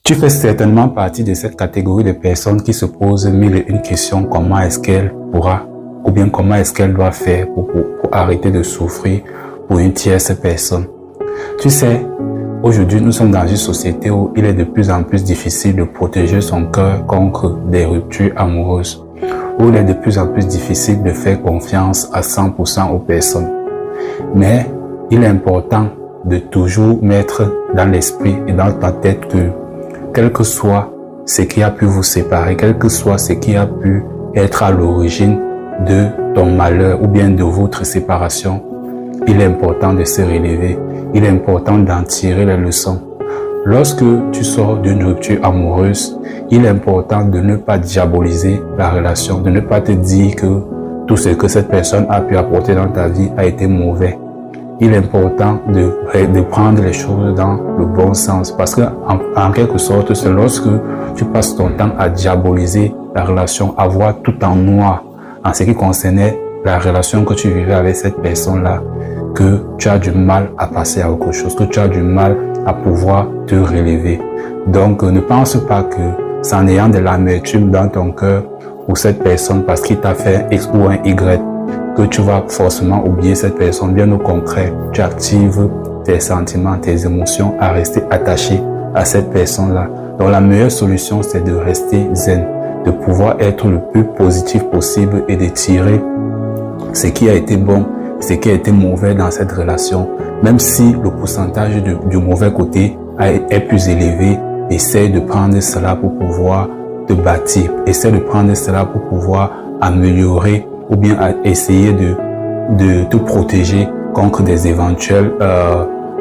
Tu fais certainement partie de cette catégorie de personnes qui se posent mille et une questions. Comment est-ce qu'elle pourra, ou bien comment est-ce qu'elle doit faire pour arrêter de souffrir pour une tierce personne. Tu sais, aujourd'hui, nous sommes dans une société où il est de plus en plus difficile de protéger son cœur contre des ruptures amoureuses, où il est de plus en plus difficile de faire confiance à 100% aux personnes. Mais il est important de toujours mettre dans l'esprit et dans ta tête que quel que soit ce qui a pu vous séparer, quel que soit ce qui a pu être à l'origine de ton malheur ou bien de votre séparation, il est important de se relever, il est important d'en tirer les leçons. Lorsque tu sors d'une rupture amoureuse, il est important de ne pas diaboliser la relation, de ne pas te dire que tout ce que cette personne a pu apporter dans ta vie a été mauvais. Il est important de prendre les choses dans le bon sens parce que en quelque sorte, c'est lorsque tu passes ton temps à diaboliser la relation, à voir tout en noir en ce qui concernait la relation que tu vivais avec cette personne-là, que tu as du mal à passer à autre chose, que tu as du mal à pouvoir te relever. Donc, ne pense pas que c'est en ayant de l'amertume dans ton cœur pour cette personne parce qu'il t'a fait un X ou un Y que tu vas forcément oublier cette personne. Bien au contraire, tu actives tes sentiments, tes émotions à rester attaché à cette personne-là. Donc la meilleure solution, c'est de rester zen, de pouvoir être le plus positif possible et de tirer ce qui a été bon, ce qui a été mauvais dans cette relation. Même si le pourcentage du mauvais côté est plus élevé, essaie de prendre cela pour pouvoir te bâtir. Essaie de prendre cela pour pouvoir améliorer ou bien à essayer de te protéger contre des éventuelles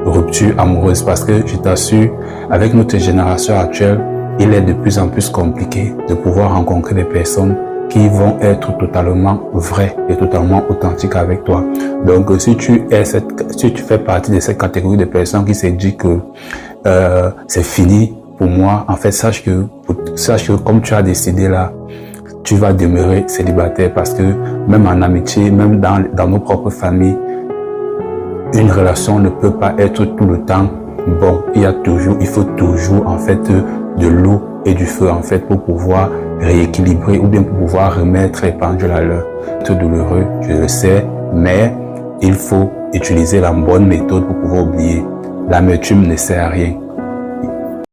ruptures amoureuses. Parce que je t'assure, avec notre génération actuelle, il est de plus en plus compliqué de pouvoir rencontrer des personnes qui vont être totalement vraies et totalement authentiques avec toi. Donc, si tu fais partie de cette catégorie de personnes qui se dit que c'est fini pour moi, en fait, sache que comme tu as décidé là, tu vas demeurer célibataire parce que même en amitié, même dans nos propres familles, une relation ne peut pas être tout le temps bon. Il faut toujours en fait de l'eau et du feu en fait pour pouvoir rééquilibrer ou bien pour pouvoir remettre les pendules à l'heure. C'est douloureux, je le sais, mais il faut utiliser la bonne méthode pour pouvoir oublier. L'amertume ne sert à rien.